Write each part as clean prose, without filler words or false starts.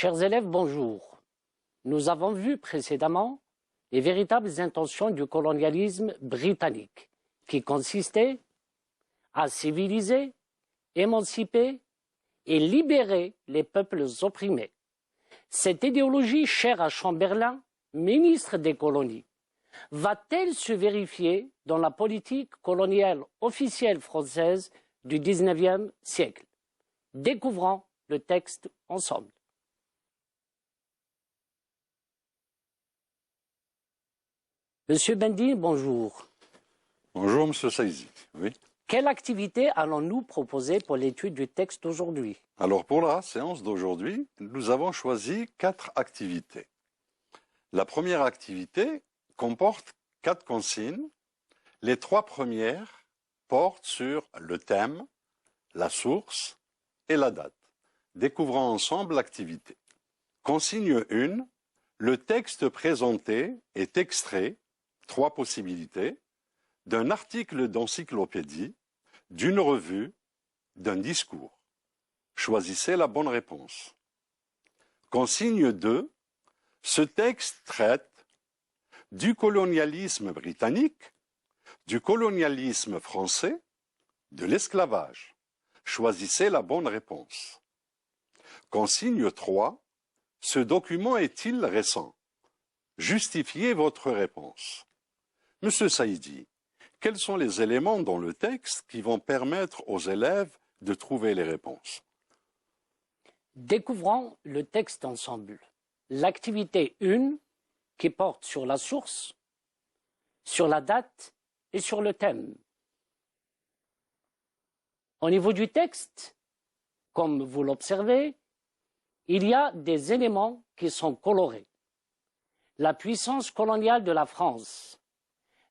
Chers élèves, bonjour. Nous avons vu précédemment les véritables intentions du colonialisme britannique, qui consistait à civiliser, émanciper et libérer les peuples opprimés. Cette idéologie chère à Chamberlain, ministre des colonies, va-t-elle se vérifier dans la politique coloniale officielle française du XIXe siècle? Découvrons le texte ensemble. Monsieur Bendine, bonjour. Bonjour, Monsieur Saïzi. Oui. Quelle activité allons-nous proposer pour l'étude du texte aujourd'hui? Alors, pour la séance d'aujourd'hui, nous avons choisi 4 activités. La première activité comporte 4 consignes. Les 3 premières portent sur le thème, la source et la date. Découvrons ensemble l'activité. Consigne 1. Le texte présenté est extrait, 3 possibilités, d'un article d'encyclopédie, d'une revue, d'un discours. Choisissez la bonne réponse. Consigne 2. Ce texte traite du colonialisme britannique, du colonialisme français, de l'esclavage. Choisissez la bonne réponse. Consigne 3. Ce document est-il récent? Justifiez votre réponse. Monsieur Saïdi, quels sont les éléments dans le texte qui vont permettre aux élèves de trouver les réponses? Découvrons le texte ensemble. L'activité 1 qui porte sur la source, sur la date et sur le thème. Au niveau du texte, comme vous l'observez, il y a des éléments qui sont colorés. La puissance coloniale de la France,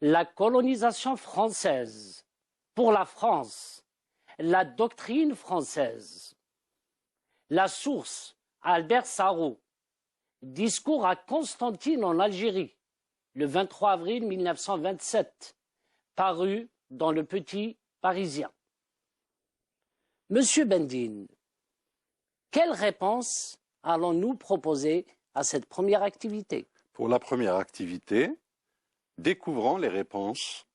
la colonisation française, pour la France, la doctrine française, la source, Albert Sarraut, discours à Constantine en Algérie, le 23 avril 1927, paru dans le Petit Parisien. Monsieur Bendine, quelle réponse allons-nous proposer à cette première activité? Pour la première activité, découvrons les réponses.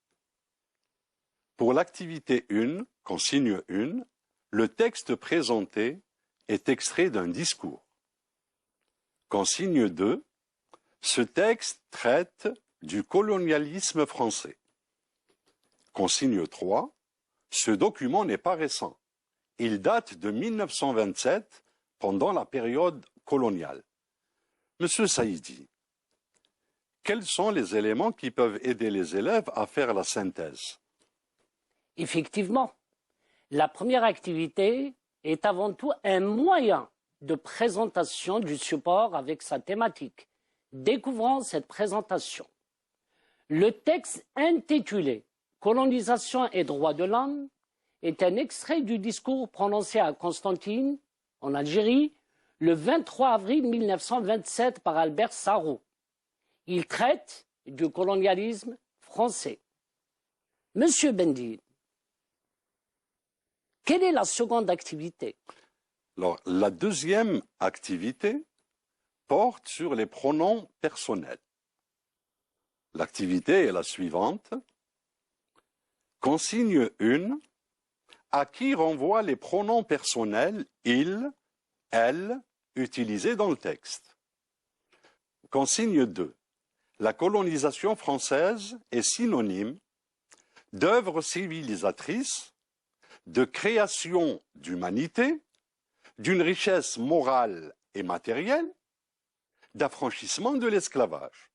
Pour l'activité 1, consigne 1, le texte présenté est extrait d'un discours. Consigne 2, ce texte traite du colonialisme français. Consigne 3, ce document n'est pas récent. Il date de 1927, pendant la période coloniale. Monsieur Saïdi, quels sont les éléments qui peuvent aider les élèves à faire la synthèse? Effectivement, la première activité est avant tout un moyen de présentation du support avec sa thématique. Découvrons cette présentation. Le texte intitulé « Colonisation et droits de l'homme » est un extrait du discours prononcé à Constantine, en Algérie, le 23 avril 1927 par Albert Sarraut. Il traite du colonialisme français. Monsieur Bendine, quelle est la seconde activité? Alors, la deuxième activité porte sur les pronoms personnels. L'activité est la suivante. Consigne 1. À qui renvoient les pronoms personnels il, elle, utilisés dans le texte? Consigne 2. La colonisation française est synonyme d'œuvre civilisatrice, de création d'humanité, d'une richesse morale et matérielle, d'affranchissement de l'esclavage.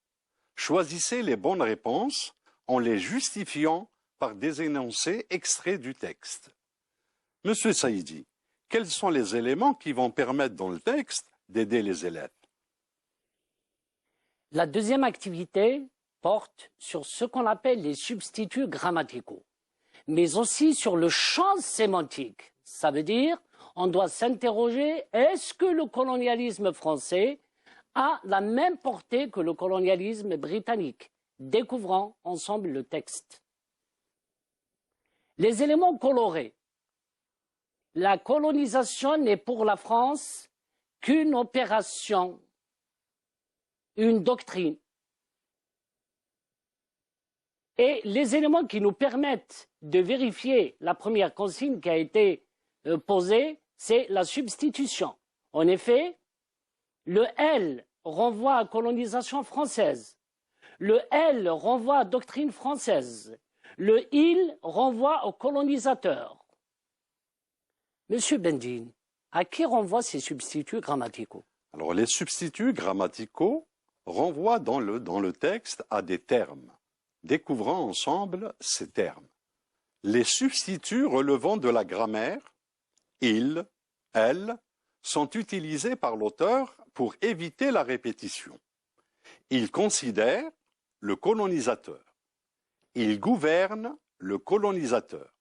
Choisissez les bonnes réponses en les justifiant par des énoncés extraits du texte. Monsieur Saïdi, quels sont les éléments qui vont permettre dans le texte d'aider les élèves? La deuxième activité porte sur ce qu'on appelle les substituts grammaticaux, mais aussi sur le champ sémantique. Ça veut dire, on doit s'interroger, est-ce que le colonialisme français a la même portée que le colonialisme britannique? Découvrons ensemble le texte. Les éléments colorés. La colonisation n'est pour la France qu'une opération, une doctrine. Et les éléments qui nous permettent de vérifier la première consigne qui a été posée, c'est la substitution. En effet, le L renvoie à colonisation française. Le L renvoie à doctrine française. Le il renvoie aux colonisateurs. Monsieur Bendine, à qui renvoient ces substituts grammaticaux? Alors, les substituts grammaticaux renvoient dans le texte à des termes. Découvrons ensemble ces termes. Les substituts relevant de la grammaire, il, elle, sont utilisés par l'auteur pour éviter la répétition. Il considère le colonisateur. Il gouverne le colonisateur.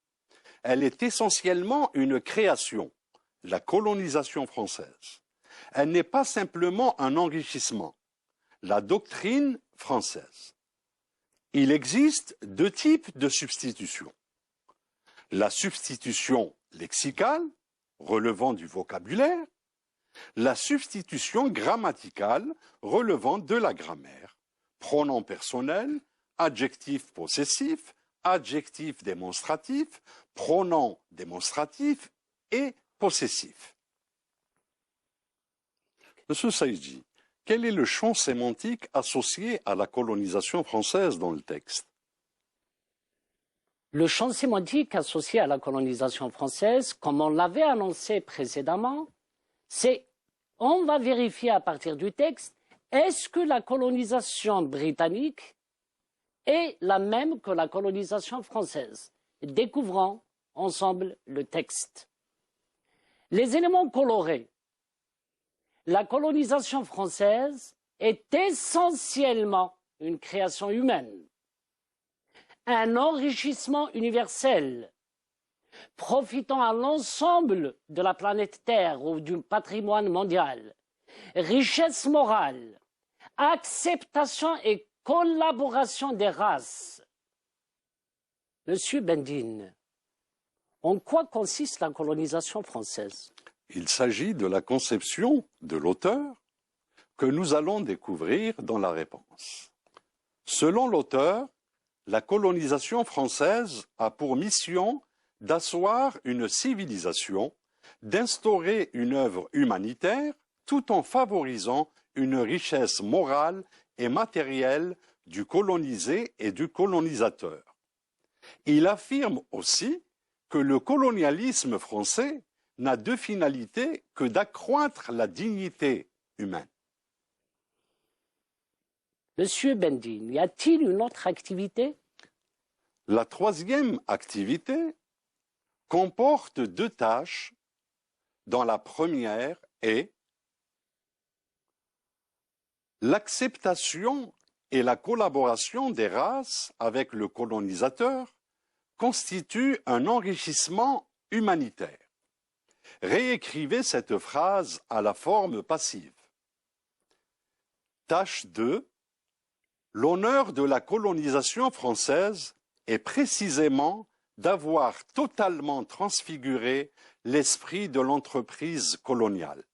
Elle est essentiellement une création, la colonisation française. Elle n'est pas simplement un enrichissement, la doctrine française. Il existe deux types de substitution. La substitution lexicale, relevant du vocabulaire, la substitution grammaticale, relevant de la grammaire, pronom personnel, adjectif possessif, adjectif démonstratif, pronom démonstratif et possessif. Monsieur Saïdji, quel est le champ sémantique associé à la colonisation française dans le texte? Le champ sémantique associé à la colonisation française, comme on l'avait annoncé précédemment, c'est on va vérifier à partir du texte, est-ce que la colonisation britannique est la même que la colonisation française? Découvrons ensemble le texte. Les éléments colorés. La colonisation française est essentiellement une création humaine, un enrichissement universel, profitant à l'ensemble de la planète Terre ou du patrimoine mondial, richesse morale, acceptation et collaboration des races. Monsieur Bendine, en quoi consiste la colonisation française? Il s'agit de la conception de l'auteur que nous allons découvrir dans la réponse. Selon l'auteur, la colonisation française a pour mission d'asseoir une civilisation, d'instaurer une œuvre humanitaire tout en favorisant une richesse morale et matérielle du colonisé et du colonisateur. Il affirme aussi que le colonialisme français n'a de finalité que d'accroître la dignité humaine. Monsieur Bendine, y a-t-il une autre activité? La troisième activité comporte deux tâches, dont la première est l'acceptation et la collaboration des races avec le colonisateur constitue un enrichissement humanitaire. Réécrivez cette phrase à la forme passive. Tâche 2. L'honneur de la colonisation française est précisément d'avoir totalement transfiguré l'esprit de l'entreprise coloniale.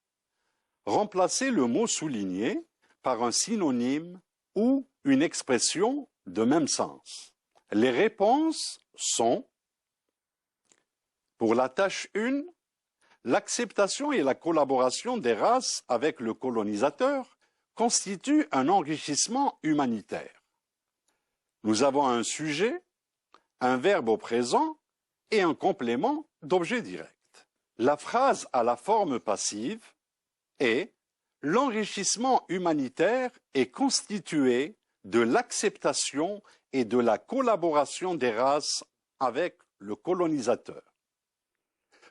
Remplacez le mot souligné par un synonyme ou une expression de même sens. Les réponses sont, pour la tâche 1, l'acceptation et la collaboration des races avec le colonisateur constituent un enrichissement humanitaire. Nous avons un sujet, un verbe au présent et un complément d'objet direct. La phrase à la forme passive est « L'enrichissement humanitaire est constitué de l'acceptation et de la collaboration des races avec le colonisateur ».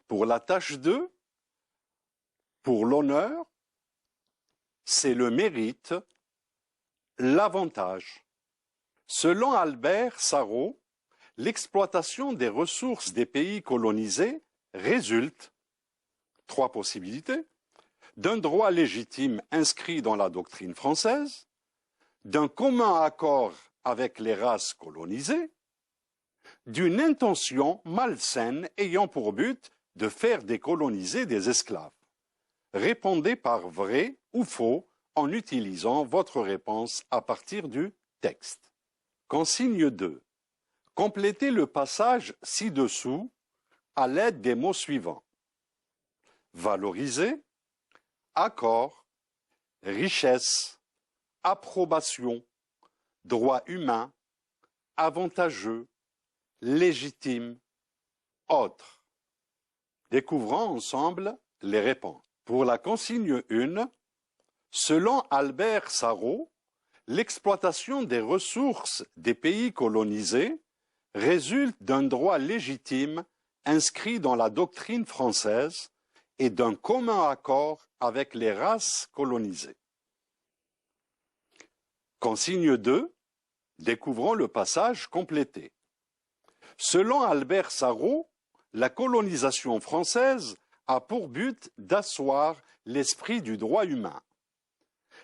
Pour la tâche 2, pour l'honneur, c'est le mérite, l'avantage. Selon Albert Sarraut, l'exploitation des ressources des pays colonisés résulte, trois possibilités, d'un droit légitime inscrit dans la doctrine française, d'un commun accord avec les races colonisées, d'une intention malsaine ayant pour but de faire décoloniser des esclaves. Répondez par vrai ou faux en utilisant votre réponse à partir du texte. Consigne 2. Complétez le passage ci-dessous à l'aide des mots suivants. Valoriser, accord, richesse, approbation, droit humain, avantageux, légitime, autre. Découvrons ensemble les réponses. Pour la consigne 1, selon Albert Sarraut, l'exploitation des ressources des pays colonisés résulte d'un droit légitime inscrit dans la doctrine française et d'un commun accord avec les races colonisées. Consigne 2, découvrons le passage complété. Selon Albert Sarraut, la colonisation française a pour but d'asseoir l'esprit du droit humain.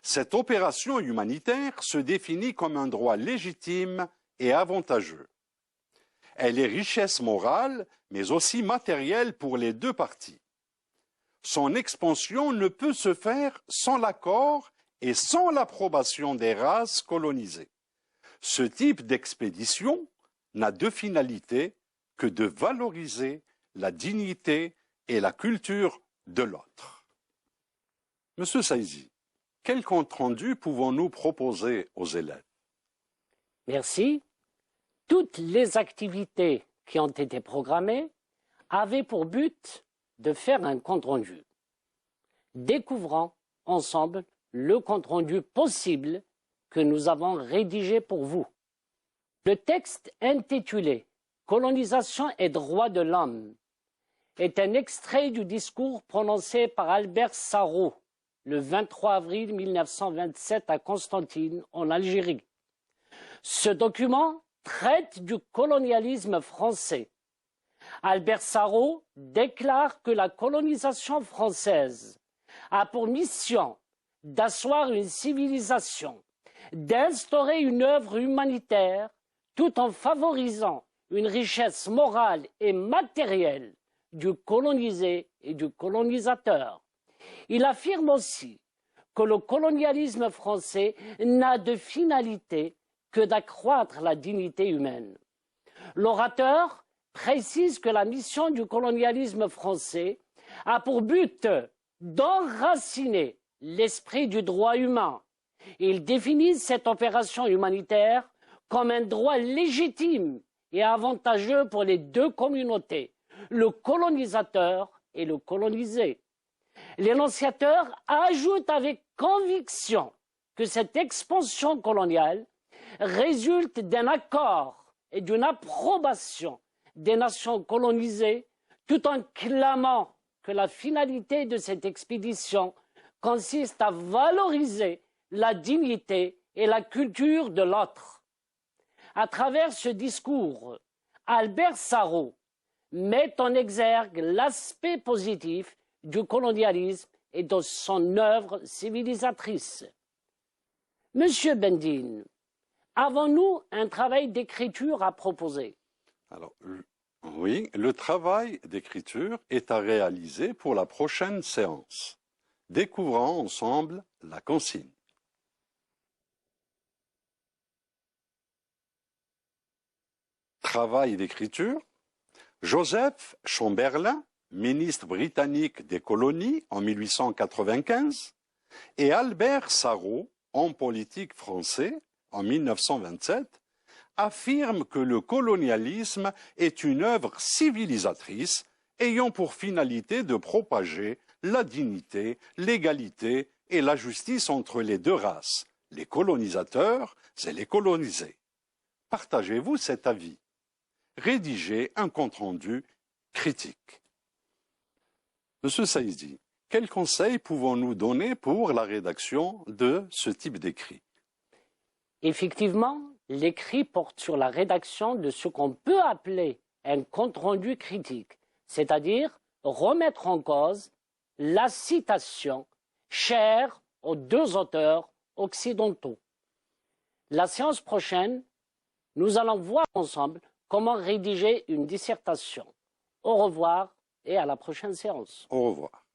Cette opération humanitaire se définit comme un droit légitime et avantageux. Elle est richesse morale, mais aussi matérielle pour les deux parties. Son expansion ne peut se faire sans l'accord et sans l'approbation des races colonisées. Ce type d'expédition n'a de finalité que de valoriser la dignité et la culture de l'autre. Monsieur Saïzi, quel compte-rendu pouvons-nous proposer aux élèves? Merci. Toutes les activités qui ont été programmées avaient pour but de faire un compte-rendu. Découvrons ensemble le compte-rendu possible que nous avons rédigé pour vous. Le texte intitulé « Colonisation et droits de l'homme » est un extrait du discours prononcé par Albert Sarraut le 23 avril 1927 à Constantine, en Algérie. Ce document traite du colonialisme français. Albert Sarraut déclare que la colonisation française a pour mission d'asseoir une civilisation, d'instaurer une œuvre humanitaire tout en favorisant une richesse morale et matérielle du colonisé et du colonisateur. Il affirme aussi que le colonialisme français n'a de finalité que d'accroître la dignité humaine. L'orateur précise que la mission du colonialisme français a pour but d'enraciner l'esprit du droit humain. Il définit cette opération humanitaire comme un droit légitime et avantageux pour les deux communautés, le colonisateur et le colonisé. L'énonciateur ajoute avec conviction que cette expansion coloniale résulte d'un accord et d'une approbation des nations colonisées, tout en clamant que la finalité de cette expédition consiste à valoriser la dignité et la culture de l'autre. À travers ce discours, Albert Sarraut met en exergue l'aspect positif du colonialisme et de son œuvre civilisatrice. Monsieur Bendine, avons-nous un travail d'écriture à proposer? Alors, oui, le travail d'écriture est à réaliser pour la prochaine séance. Découvrons ensemble la consigne. Travail d'écriture. Joseph Chamberlain, ministre britannique des colonies en 1895, et Albert Sarraut, homme politique français en 1927, affirment que le colonialisme est une œuvre civilisatrice ayant pour finalité de propager la dignité, l'égalité et la justice entre les deux races, les colonisateurs et les colonisés. Partagez-vous cet avis? Rédigez un compte-rendu critique. Monsieur Saïzi, quels conseils pouvons-nous donner pour la rédaction de ce type d'écrit? Effectivement, l'écrit porte sur la rédaction de ce qu'on peut appeler un compte-rendu critique, c'est-à-dire remettre en cause la citation chère aux deux auteurs occidentaux. La séance prochaine, nous allons voir ensemble comment rédiger une dissertation. Au revoir et à la prochaine séance. Au revoir.